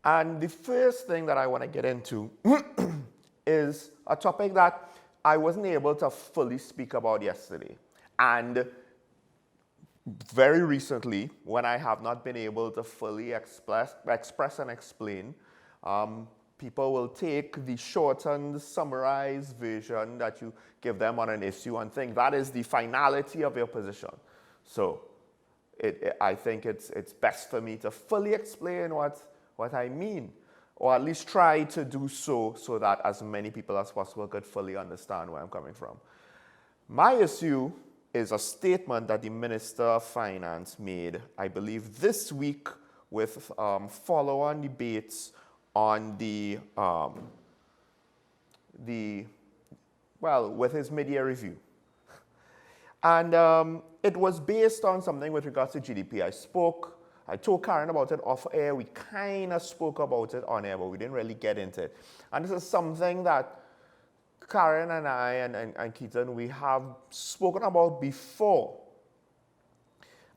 And the first thing that I want to get into is a topic that I wasn't able to fully speak about yesterday. And very recently, when I have not been able to fully express and explain, people will take the shortened, summarized version that you give them on an issue and think that is the finality of your position. So I think it's best for me to fully explain what I mean, or at least try to do so that as many people as possible could fully understand where I'm coming from. My issue is a statement that the Minister of Finance made, I believe, this week with follow-on debates on with his mid-year review. And it was based on something with regards to GDP. I told Karen about it off air. We kind of spoke about it on air, but we didn't really get into it. And this is something that Karen and I and Keaton, we have spoken about before.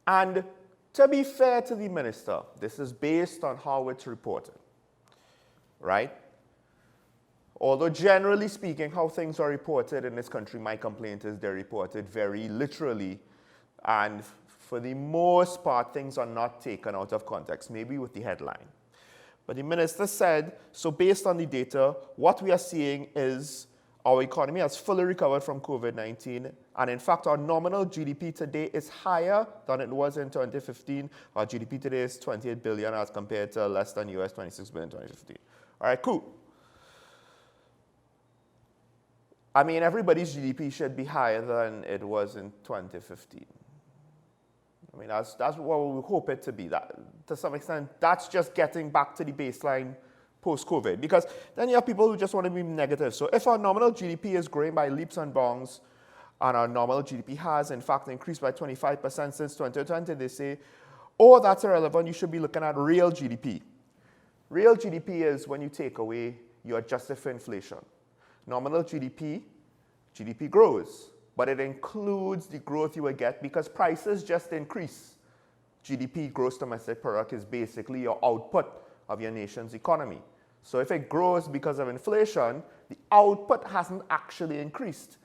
And to be fair to the minister, this is based on how it's reported, right? Although generally speaking, how things are reported in this country, my complaint is they're reported very literally. And for the most part, things are not taken out of context, maybe with the headline. But the minister said, so based on the data, what we are seeing is our economy has fully recovered from COVID-19. And in fact, our nominal GDP today is higher than it was in 2015. Our GDP today is 28 billion as compared to less than US 26 billion in 2015. All right, cool. I mean, everybody's GDP should be higher than it was in 2015. I mean, that's what we hope it to be. That, to some extent, that's just getting back to the baseline post-COVID. Because then you have people who just want to be negative. So if our nominal GDP is growing by leaps and bounds, and our nominal GDP has, in fact, increased by 25% since 2020, they say, oh, that's irrelevant. You should be looking at real GDP. Real GDP is when you take away, you adjust it for inflation. Nominal GDP grows, but it includes the growth you will get because prices just increase. GDP, gross domestic product, is basically your output of your nation's economy. So if it grows because of inflation, the output hasn't actually increased.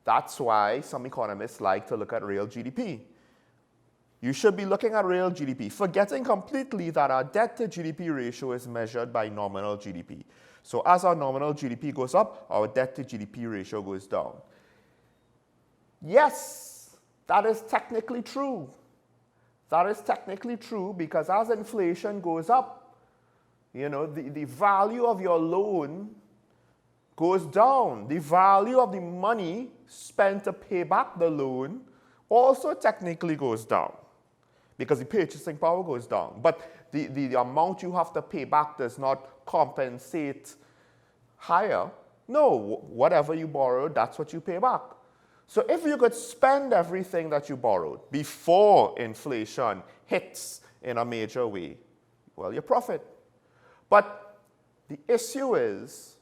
That's why some economists like to look at real GDP. You should be looking at real GDP, forgetting completely that our debt to GDP ratio is measured by nominal GDP. So as our nominal GDP goes up, our debt to GDP ratio goes down. Yes, that is technically true. That is technically true because as inflation goes up, you know, the value of your loan goes down. The value of the money spent to pay back the loan also technically goes down because the purchasing power goes down. But the amount you have to pay back does not compensate higher. No, whatever you borrowed, that's what you pay back. So if you could spend everything that you borrowed before inflation hits in a major way, well, you profit. But the issue is,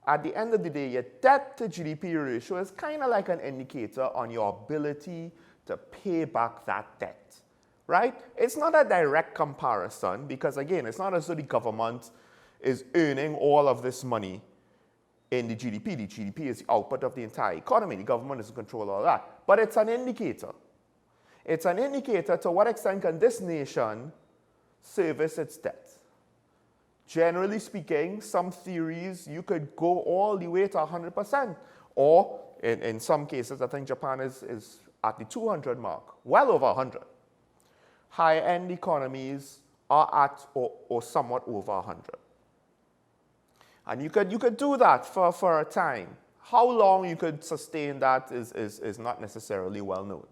at the end of the day, your debt to GDP ratio is kind of like an indicator on your ability to pay back that debt, right? It's not a direct comparison because, again, it's not as though the government is earning all of this money in the GDP. The GDP is the output of the entire economy. The government is in control of all that. But it's an indicator. It's an indicator to what extent can this nation service its debt. Generally speaking, some theories, you could go all the way to 100%. Or, in some cases, I think Japan is at the 200 mark, well over 100. High-end economies are at or somewhat over 100. And you could do that for a time. How long you could sustain that is not necessarily well known.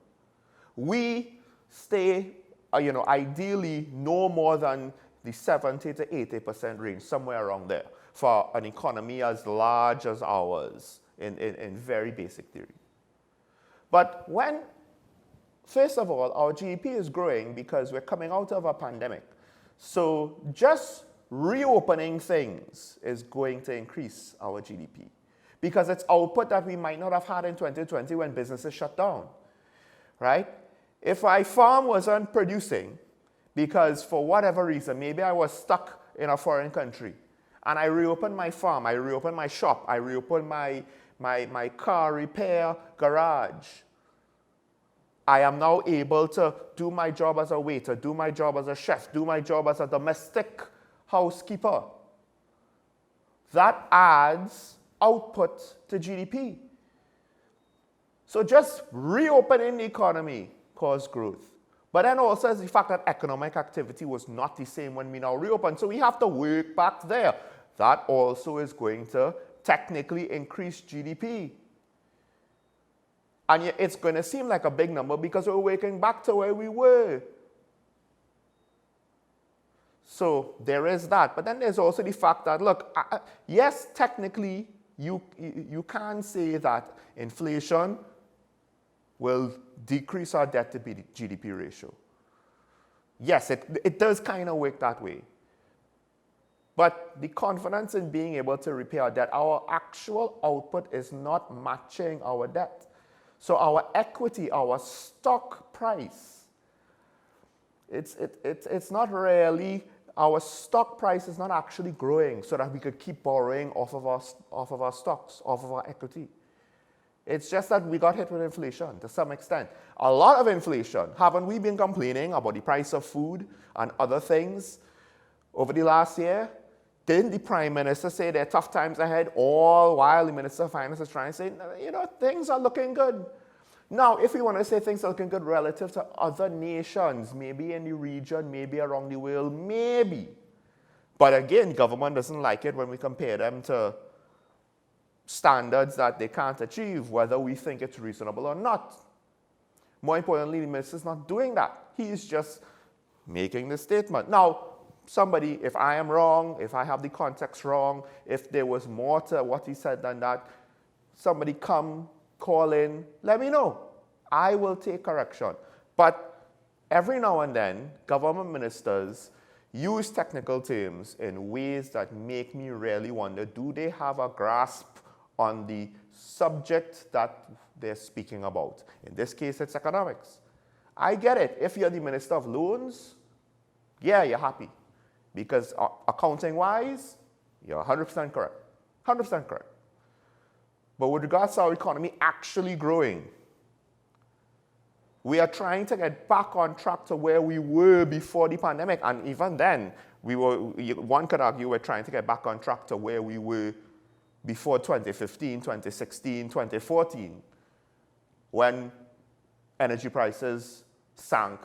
We stay, ideally no more than the 70 to 80% range, somewhere around there, for an economy as large as ours in very basic theory. But first of all, our GDP is growing because we're coming out of a pandemic. So just reopening things is going to increase our GDP because it's output that we might not have had in 2020 when businesses shut down, right? If my farm wasn't producing because for whatever reason, maybe I was stuck in a foreign country, and I reopen my farm, I reopen my shop, I reopen my car repair garage, I am now able to do my job as a waiter, do my job as a chef, do my job as a domestic housekeeper. That adds output to GDP. So just reopening the economy caused growth. But then also is the fact that economic activity was not the same when we now reopen. So we have to work back there. That also is going to technically increase GDP. And yet it's going to seem like a big number because we're working back to where we were. So there is that. But then there's also the fact that, look, yes, technically, you can say that inflation will decrease our debt to GDP ratio. Yes, it does kind of work that way. But the confidence in being able to repay our debt, our actual output is not matching our debt. So our equity, our stock price, it's not really, our stock price is not actually growing so that we could keep borrowing off of our stocks, off of our equity. It's just that we got hit with inflation to some extent. A lot of inflation. Haven't we been complaining about the price of food and other things over the last year? Didn't the Prime Minister say there are tough times ahead, all while the Minister of Finance is trying to say, things are looking good? Now, if we want to say things are looking good relative to other nations, maybe in the region, maybe around the world, maybe. But again, government doesn't like it when we compare them to standards that they can't achieve, whether we think it's reasonable or not. More importantly, the minister's not doing that. He's just making the statement. Now, somebody, if I am wrong, if I have the context wrong, if there was more to what he said than that, somebody come, call in, let me know. I will take correction. But every now and then, government ministers use technical terms in ways that make me really wonder, do they have a grasp on the subject that they're speaking about? In this case, it's economics. I get it. If you're the Minister of Loans, yeah, you're happy. Because accounting-wise, you're 100% correct. 100% correct. But with regards to our economy actually growing, we are trying to get back on track to where we were before the pandemic. And even then, one could argue we're trying to get back on track to where we were before 2015, 2016, 2014, when energy prices sank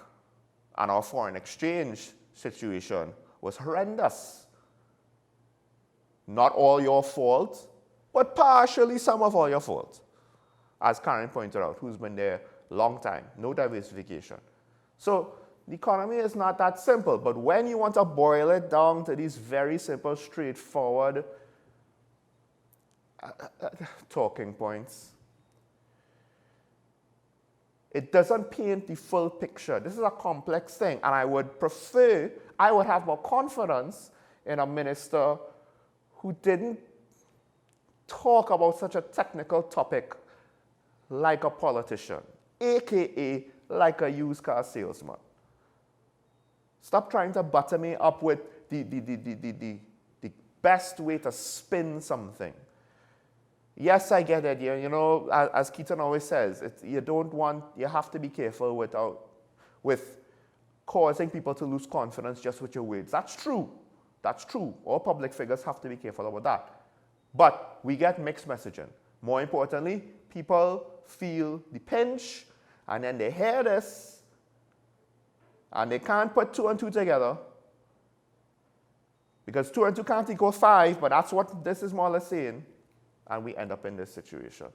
and our foreign exchange situation was horrendous. Not all your fault, but partially some of all your fault. As Karen pointed out, who's been there a long time, no diversification. So the economy is not that simple, but when you want to boil it down to these very simple, straightforward talking points, it doesn't paint the full picture. This is a complex thing, and I would have more confidence in a minister who didn't talk about such a technical topic like a politician, aka like a used car salesman. Stop trying to butter me up with the best way to spin something. Yes, I get it. As Keaton always says, you have to be careful with causing people to lose confidence just with your words. That's true. That's true. All public figures have to be careful about that. But we get mixed messaging. More importantly, people feel the pinch, and then they hear this, and they can't put 2 and 2 together, because 2 and 2 can't equal 5, but that's what this is more or less saying. And we end up in this situation.